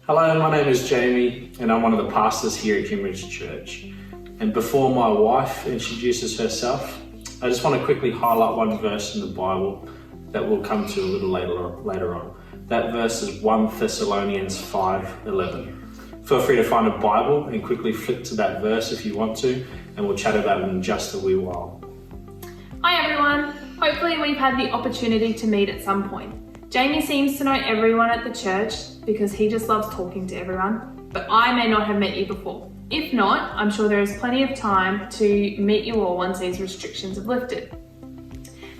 Hello, my name is Jamie and I'm one of the pastors here at Cambridge Church. And before my wife introduces herself, I just want to quickly highlight one verse in the Bible that we'll come to a little later on. That verse is 1 Thessalonians 5:11. Feel free to find a Bible and quickly flip to that verse if you want to, and we'll chat about it in just a wee while. Hi everyone, hopefully we've had the opportunity to meet at some point. Jamie seems to know everyone at the church because he just loves talking to everyone, but I may not have met you before. If not, I'm sure there is plenty of time to meet you all once these restrictions have lifted.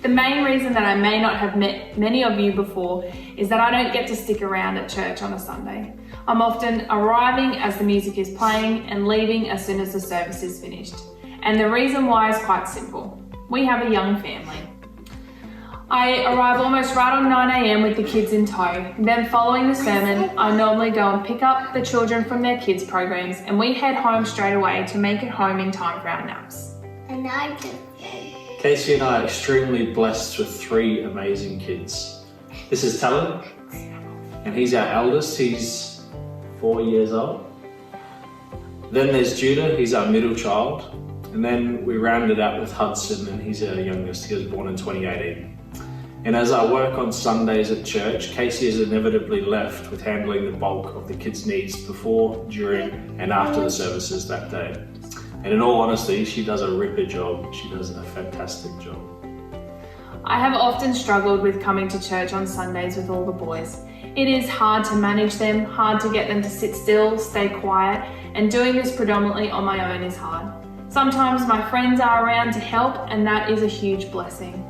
The main reason that I may not have met many of you before is that I don't get to stick around at church on a Sunday. I'm often arriving as the music is playing and leaving as soon as the service is finished. And the reason why is quite simple. We have a young family. I arrive almost right on 9 a.m. with the kids in tow. Then following the sermon, I normally go and pick up the children from their kids programs and we head home straight away to make it home in time for our naps. And I can Kasey and I are extremely blessed with 3 amazing kids. This is Talon, and he's our eldest. He's 4 years old. Then there's Judah, he's our middle child. And then we rounded out with Hudson, and he's our youngest. He was born in 2018. And as I work on Sundays at church, Kasey is inevitably left with handling the bulk of the kids' needs before, during, and after the services that day. And in all honesty, she does a ripper job. She does a fantastic job. I have often struggled with coming to church on Sundays with all the boys. It is hard to manage them, hard to get them to sit still, stay quiet, and doing this predominantly on my own is hard. Sometimes my friends are around to help, and that is a huge blessing.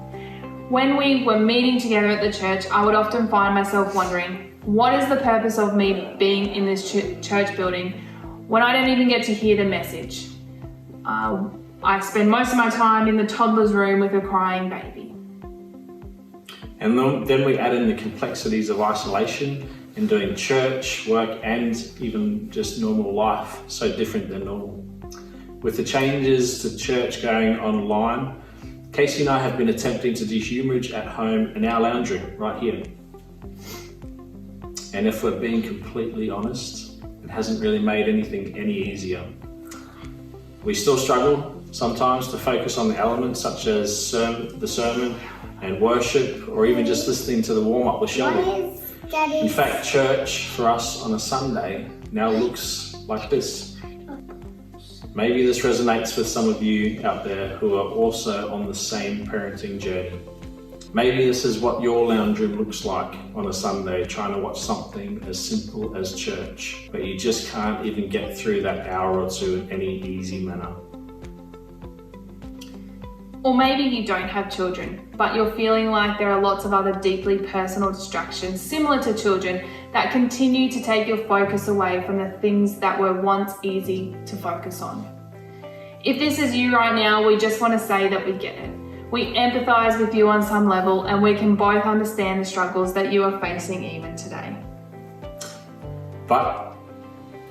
When we were meeting together at the church, I would often find myself wondering, what is the purpose of me being in this church building when I don't even get to hear the message? I spend most of my time in the toddler's room with a crying baby. And then we add in the complexities of isolation and doing church, work, and even just normal life, so different than normal. With the changes to church going online, Kasey and I have been attempting to do humourage at home in our lounge room right here. And if we're being completely honest, it hasn't really made anything any easier. We still struggle sometimes to focus on the elements such as the sermon and worship, or even just listening to the warm-up with Shelby. In fact, church for us on a Sunday now looks like this. Maybe this resonates with some of you out there who are also on the same parenting journey. Maybe this is what your lounge room looks like on a Sunday, trying to watch something as simple as church, but you just can't even get through that hour or two in any easy manner. Or maybe you don't have children, but you're feeling like there are lots of other deeply personal distractions similar to children that continue to take your focus away from the things that were once easy to focus on. If this is you right now, we just want to say that we get it. We empathise with you on some level, and we can both understand the struggles that you are facing even today. But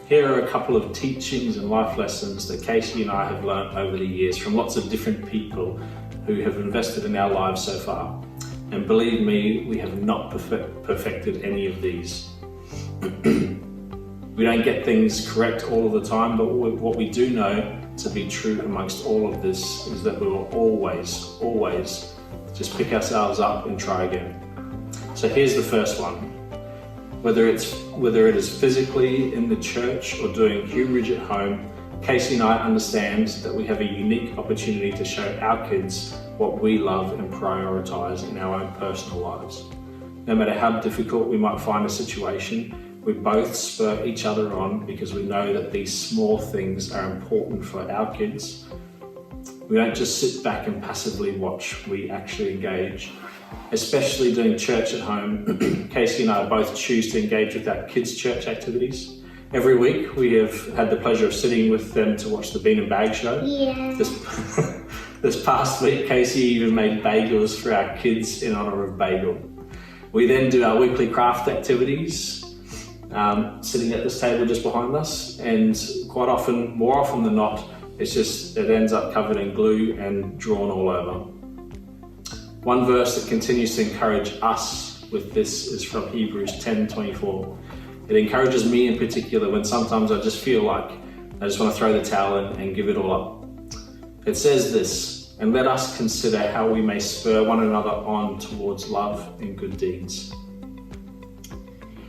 here are a couple of teachings and life lessons that Kasey and I have learned over the years from lots of different people who have invested in our lives so far. And believe me, we have not perfected any of these. We don't get things correct all of the time, but what we do know to be true amongst all of this is that we will always just pick ourselves up and try again. So here's the first one. Whether it is physically in the church or doing humourage at home, Kasey and I understand that we have a unique opportunity to show our kids what we love and prioritise in our own personal lives. No matter how difficult we might find a situation, we both spur each other on because we know that these small things are important for our kids. We don't just sit back and passively watch, we actually engage. Especially doing church at home, Kasey and I both choose to engage with our kids' church activities. Every week we have had the pleasure of sitting with them to watch the Bean and Bag show. Yeah. This past week, Kasey even made bagels for our kids in honour of Bagel. We then do our weekly craft activities, sitting at this table just behind us, and quite often, more often than not, it ends up covered in glue and drawn all over. One verse that continues to encourage us with this is from Hebrews 10:24. It encourages me in particular when sometimes I just feel like I just want to throw the towel in and give it all up. It says this, and let us consider how we may spur one another on towards love and good deeds.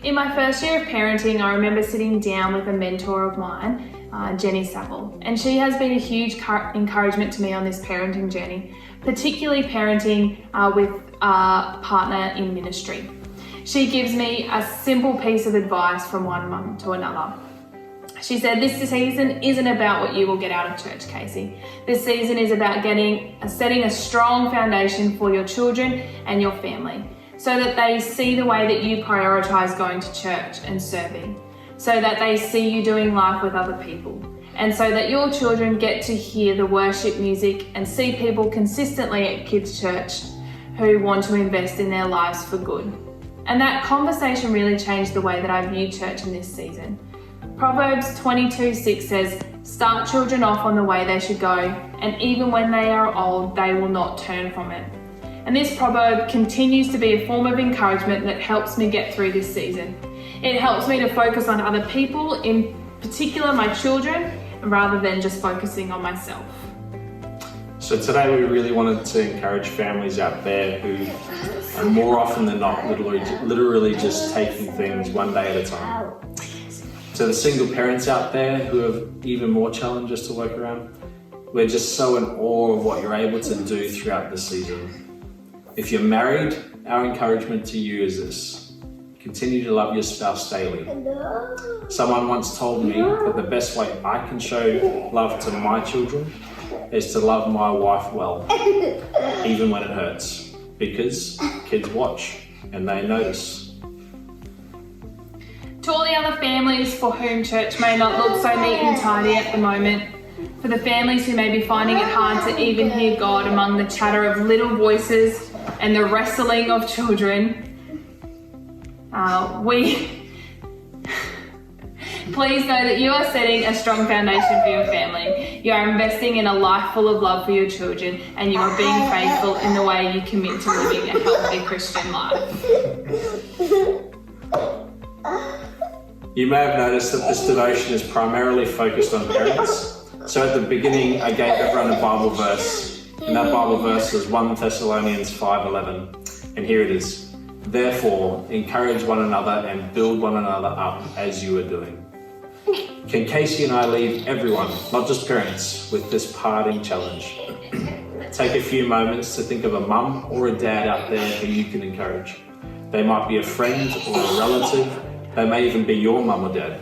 In my first year of parenting, I remember sitting down with a mentor of mine, Jenny Saville, and she has been a huge encouragement to me on this parenting journey, particularly parenting with a partner in ministry. She gives me a simple piece of advice from one mum to another. She said, this season isn't about what you will get out of church, Kasey. This season is about setting a strong foundation for your children and your family, so that they see the way that you prioritize going to church and serving, so that they see you doing life with other people, and so that your children get to hear the worship music and see people consistently at kids' church who want to invest in their lives for good. And that conversation really changed the way that I view church in this season. Proverbs 22:6 says, start children off on the way they should go, and even when they are old, they will not turn from it. And this proverb continues to be a form of encouragement that helps me get through this season. It helps me to focus on other people, in particular my children, rather than just focusing on myself. So today we really wanted to encourage families out there who are more often than not literally just taking things one day at a time. To the single parents out there who have even more challenges to work around, we're just so in awe of what you're able to do throughout the season. If you're married, our encouragement to you is this: continue to love your spouse daily. Someone once told me that the best way I can show love to my children is to love my wife well, even when it hurts, because kids watch and they notice. To all the other families for whom church may not look so neat and tidy at the moment, for the families who may be finding it hard to even hear God among the chatter of little voices and the wrestling of children, please know that you are setting a strong foundation for your family. You are investing in a life full of love for your children, and you are being faithful in the way you commit to living a healthy Christian life. You may have noticed that this devotion is primarily focused on parents. So at the beginning, I gave everyone a Bible verse, and that Bible verse is 1 Thessalonians 5:11, and here it is. Therefore, encourage one another and build one another up as you are doing. Can Kasey and I leave everyone, not just parents, with this parting challenge? Take a few moments to think of a mum or a dad out there who you can encourage. They might be a friend or a relative. They may even be your mum or dad.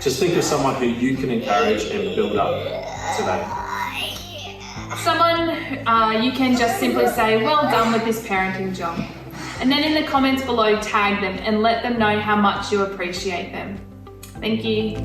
Just think of someone who you can encourage and build up today. Someone you can just simply say, well done with this parenting job. And then in the comments below, tag them and let them know how much you appreciate them. Thank you.